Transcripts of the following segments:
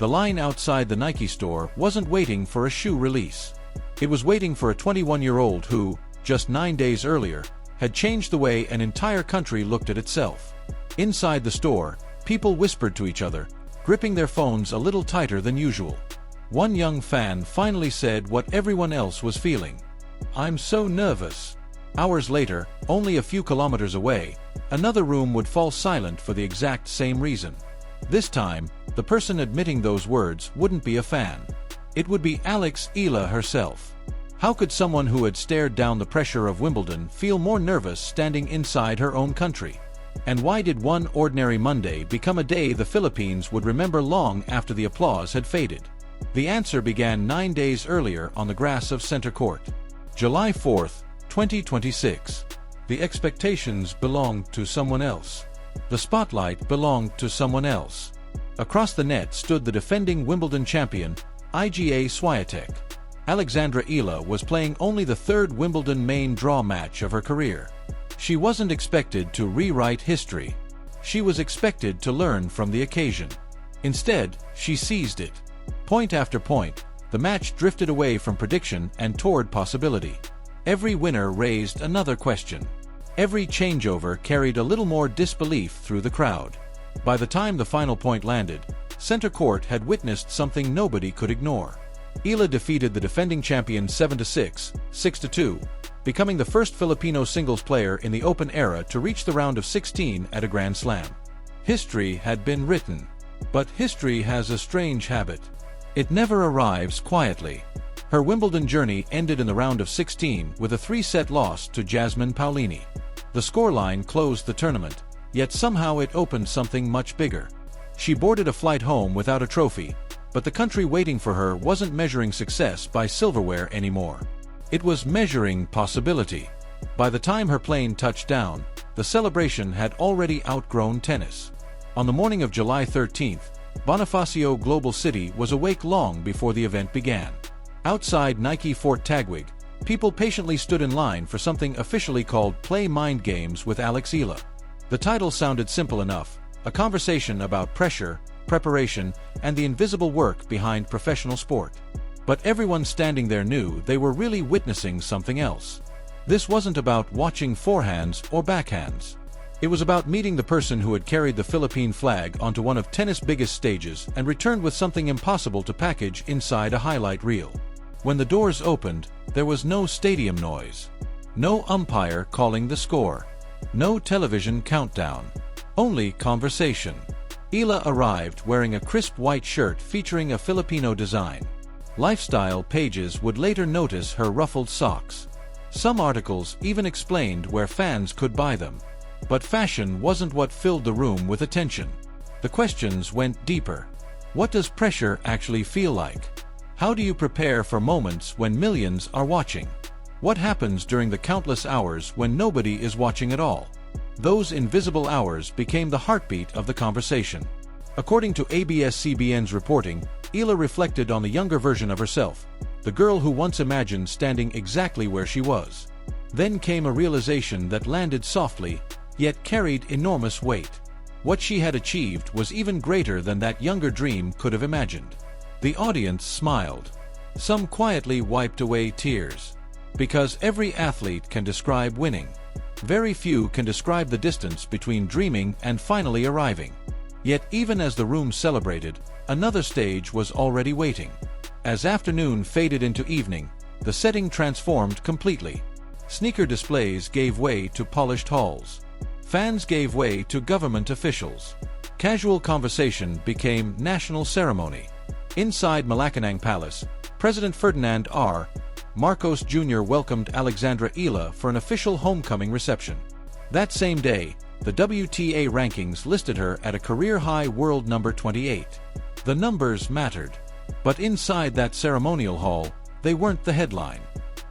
The line outside the Nike store wasn't waiting for a shoe release. It was waiting for a 21-year-old who, just 9 days earlier, had changed the way an entire country looked at itself. Inside the store, people whispered to each other, gripping their phones a little tighter than usual. One young fan finally said what everyone else was feeling. "I'm so nervous." Hours later, only a few kilometers away, another room would fall silent for the exact same reason. This time, the person admitting those words wouldn't be a fan. It would be Alex Eala herself. How could someone who had stared down the pressure of Wimbledon feel more nervous standing inside her own country? And why did one ordinary Monday become a day the Philippines would remember long after the applause had faded? The answer began 9 days earlier on the grass of Center Court. July 4th, 2026. The expectations belonged to someone else. The spotlight belonged to someone else. Across the net stood the defending Wimbledon champion, Iga Swiatek. Alexandra Eala was playing only the third Wimbledon main draw match of her career. She wasn't expected to rewrite history. She was expected to learn from the occasion. Instead, she seized it. Point after point, the match drifted away from prediction and toward possibility. Every winner raised another question. Every changeover carried a little more disbelief through the crowd. By the time the final point landed, Center Court had witnessed something nobody could ignore. Eala defeated the defending champion 7-6, 6-2, becoming the first Filipino singles player in the Open era to reach the round of 16 at a Grand Slam. History had been written. But history has a strange habit. It never arrives quietly. Her Wimbledon journey ended in the round of 16 with a 3-set loss to Jasmine Paolini. The scoreline closed the tournament, yet somehow it opened something much bigger. She boarded a flight home without a trophy, but the country waiting for her wasn't measuring success by silverware anymore. It was measuring possibility. By the time her plane touched down, the celebration had already outgrown tennis. On the morning of July 13th, Bonifacio Global City was awake long before the event began. Outside Nike Fort Taguig, people patiently stood in line for something officially called Play Mind Games with Alex Eala. The title sounded simple enough, a conversation about pressure, preparation, and the invisible work behind professional sport. But everyone standing there knew they were really witnessing something else. This wasn't about watching forehands or backhands. It was about meeting the person who had carried the Philippine flag onto one of tennis' biggest stages and returned with something impossible to package inside a highlight reel. When the doors opened, there was no stadium noise. No umpire calling the score. No television countdown. Only conversation. Eala arrived wearing a crisp white shirt featuring a Filipino design. Lifestyle pages would later notice her ruffled socks. Some articles even explained where fans could buy them. But fashion wasn't what filled the room with attention. The questions went deeper. What does pressure actually feel like? How do you prepare for moments when millions are watching? What happens during the countless hours when nobody is watching at all? Those invisible hours became the heartbeat of the conversation. According to ABS-CBN's reporting, Eala reflected on the younger version of herself, the girl who once imagined standing exactly where she was. Then came a realization that landed softly, yet carried enormous weight. What she had achieved was even greater than that younger dream could have imagined. The audience smiled. Some quietly wiped away tears. Because every athlete can describe winning. Very few can describe the distance between dreaming and finally arriving. Yet even as the room celebrated, another stage was already waiting. As afternoon faded into evening, the setting transformed completely. Sneaker displays gave way to polished halls. Fans gave way to government officials. Casual conversation became national ceremony. Inside Malacañang Palace, President Ferdinand R. Marcos Jr. welcomed Alexandra Eala for an official homecoming reception. That same day, the WTA rankings listed her at a career-high world number 28. The numbers mattered. But inside that ceremonial hall, they weren't the headline.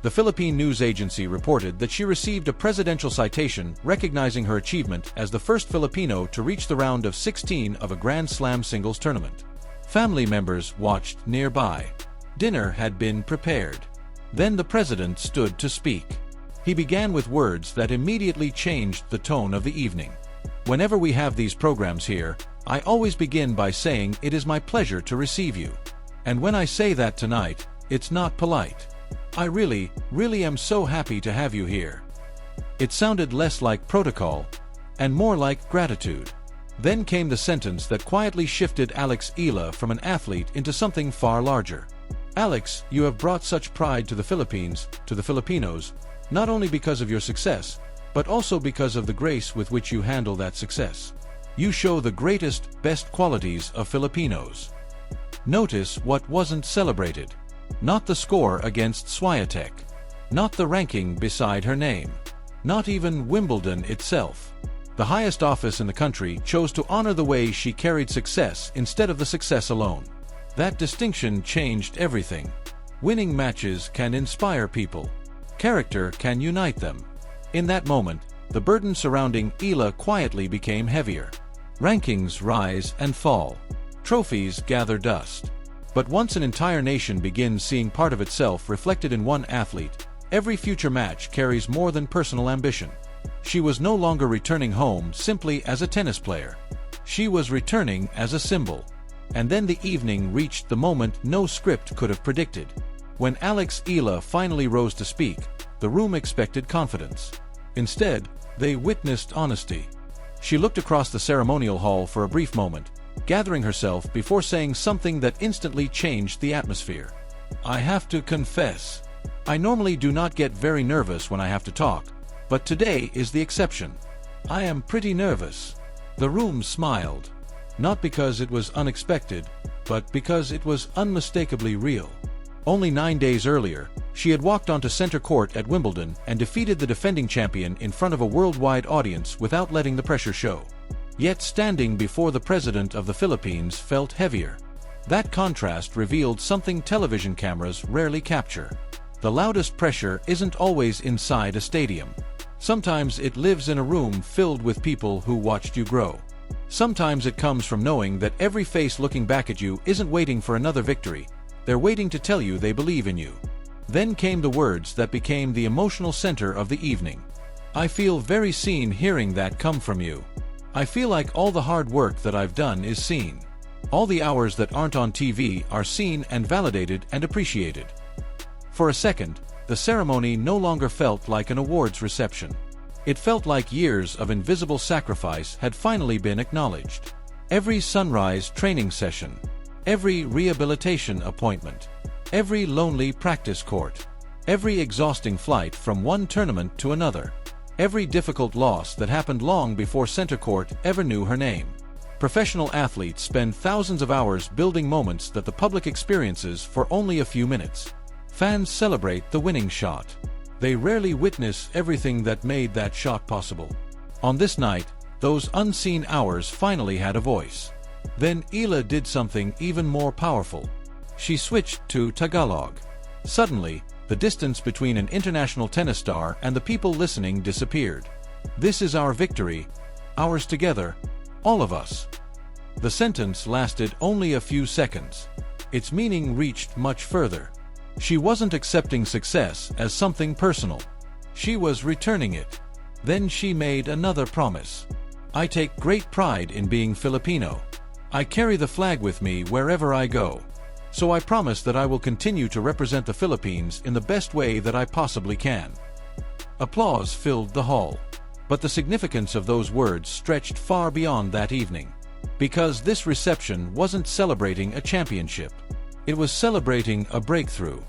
The Philippine news agency reported that she received a presidential citation recognizing her achievement as the first Filipino to reach the round of 16 of a Grand Slam singles tournament. Family members watched nearby. Dinner had been prepared. Then the president stood to speak. He began with words that immediately changed the tone of the evening. Whenever we have these programs here, I always begin by saying it is my pleasure to receive you. And when I say that tonight, it's not polite. I really am so happy to have you here. It sounded less like protocol and more like gratitude. Then came the sentence that quietly shifted Alex Eala from an athlete into something far larger. Alex, you have brought such pride to the Philippines, to the Filipinos, not only because of your success, but also because of the grace with which you handle that success. You show the greatest, best qualities of Filipinos. Notice what wasn't celebrated. Not the score against Swiatek. Not the ranking beside her name. Not even Wimbledon itself. The highest office in the country chose to honor the way she carried success instead of the success alone. That distinction changed everything. Winning matches can inspire people. Character can unite them. In that moment, the burden surrounding Eala quietly became heavier. Rankings rise and fall. Trophies gather dust. But once an entire nation begins seeing part of itself reflected in one athlete, every future match carries more than personal ambition. She was no longer returning home simply as a tennis player. She was returning as a symbol. And then the evening reached the moment no script could have predicted. When Alex Eala finally rose to speak, the room expected confidence. Instead, they witnessed honesty. She looked across the ceremonial hall for a brief moment, gathering herself before saying something that instantly changed the atmosphere. I have to confess, I normally do not get very nervous when I have to talk, but today is the exception. I am pretty nervous. The room smiled. Not because it was unexpected, but because it was unmistakably real. Only 9 days earlier, she had walked onto center court at Wimbledon and defeated the defending champion in front of a worldwide audience without letting the pressure show. Yet standing before the president of the Philippines felt heavier. That contrast revealed something television cameras rarely capture. The loudest pressure isn't always inside a stadium. Sometimes it lives in a room filled with people who watched you grow. Sometimes it comes from knowing that every face looking back at you isn't waiting for another victory. They're waiting to tell you they believe in you. Then came the words that became the emotional center of the evening. I feel very seen hearing that come from you. I feel like all the hard work that I've done is seen. All the hours that aren't on TV are seen and validated and appreciated. For a second, the ceremony no longer felt like an awards reception. It felt like years of invisible sacrifice had finally been acknowledged. Every sunrise training session, every rehabilitation appointment, every lonely practice court, every exhausting flight from one tournament to another, every difficult loss that happened long before center court ever knew her name. Professional athletes spend thousands of hours building moments that the public experiences for only a few minutes. Fans celebrate the winning shot. They rarely witness everything that made that shot possible. On this night, those unseen hours finally had a voice. Then Eala did something even more powerful. She switched to Tagalog. Suddenly, the distance between an international tennis star and the people listening disappeared. This is our victory, ours together, all of us. The sentence lasted only a few seconds. Its meaning reached much further. She wasn't accepting success as something personal. She was returning it. Then she made another promise. I take great pride in being Filipino. I carry the flag with me wherever I go. So I promise that I will continue to represent the Philippines in the best way that I possibly can. Applause filled the hall. But the significance of those words stretched far beyond that evening. Because this reception wasn't celebrating a championship. It was celebrating a breakthrough.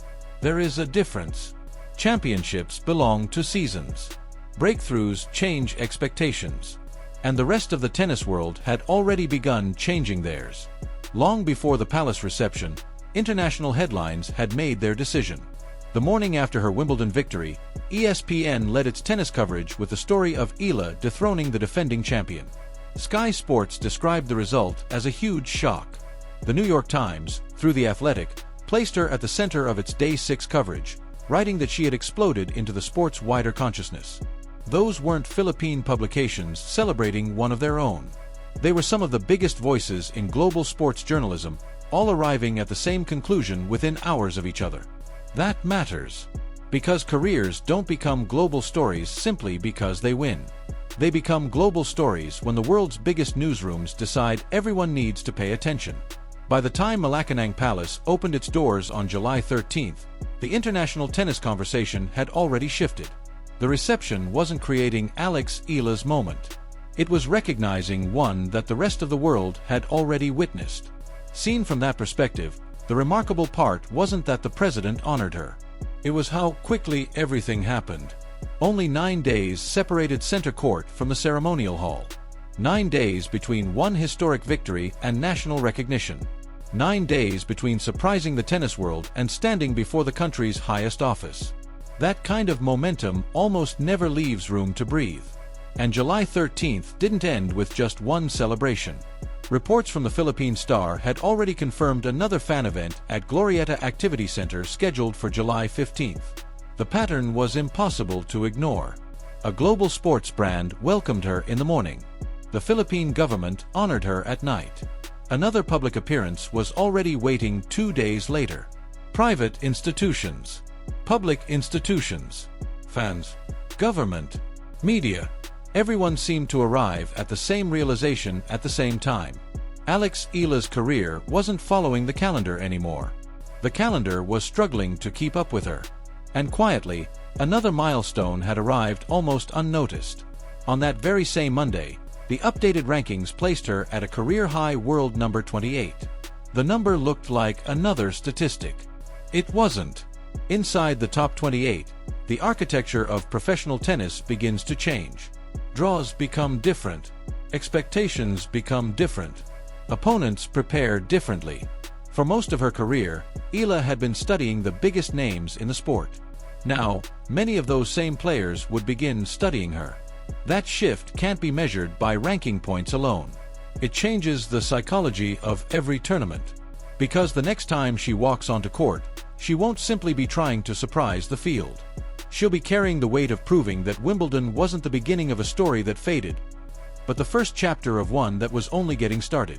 There is a difference. Championships belong to seasons. Breakthroughs change expectations. And the rest of the tennis world had already begun changing theirs. Long before the palace reception, international headlines had made their decision. The morning after her Wimbledon victory, ESPN led its tennis coverage with the story of Eala dethroning the defending champion. Sky Sports described the result as a huge shock. The New York Times, through The Athletic, placed her at the center of its Day 6 coverage, writing that she had exploded into the sport's wider consciousness. Those weren't Philippine publications celebrating one of their own. They were some of the biggest voices in global sports journalism, all arriving at the same conclusion within hours of each other. That matters. Because careers don't become global stories simply because they win. They become global stories when the world's biggest newsrooms decide everyone needs to pay attention. By the time Malacañang Palace opened its doors on July 13th, the international tennis conversation had already shifted. The reception wasn't creating Alex Eala's moment. It was recognizing one that the rest of the world had already witnessed. Seen from that perspective, the remarkable part wasn't that the president honored her. It was how quickly everything happened. Only 9 days separated center court from the ceremonial hall. 9 days between one historic victory and national recognition. 9 days between surprising the tennis world and standing before the country's highest office. That kind of momentum almost never leaves room to breathe. And July 13th didn't end with just one celebration. Reports from the Philippine star had already confirmed another fan event at Glorieta Activity Center scheduled for July 15th. The pattern was impossible to ignore. A global sports brand welcomed her in the morning. The Philippine government honored her at night. Another public appearance was already waiting 2 days later. Private institutions, public institutions, fans, government, media. Everyone seemed to arrive at the same realization at the same time. Alex Eala's career wasn't following the calendar anymore. The calendar was struggling to keep up with her. And quietly, another milestone had arrived almost unnoticed. On that very same Monday, the updated rankings placed her at a career-high world number 28. The number looked like another statistic. It wasn't. Inside the top 28, the architecture of professional tennis begins to change. Draws become different. Expectations become different. Opponents prepare differently. For most of her career, Eala had been studying the biggest names in the sport. Now, many of those same players would begin studying her. That shift can't be measured by ranking points alone. It changes the psychology of every tournament. Because the next time she walks onto court, she won't simply be trying to surprise the field. She'll be carrying the weight of proving that Wimbledon wasn't the beginning of a story that faded, but the first chapter of one that was only getting started.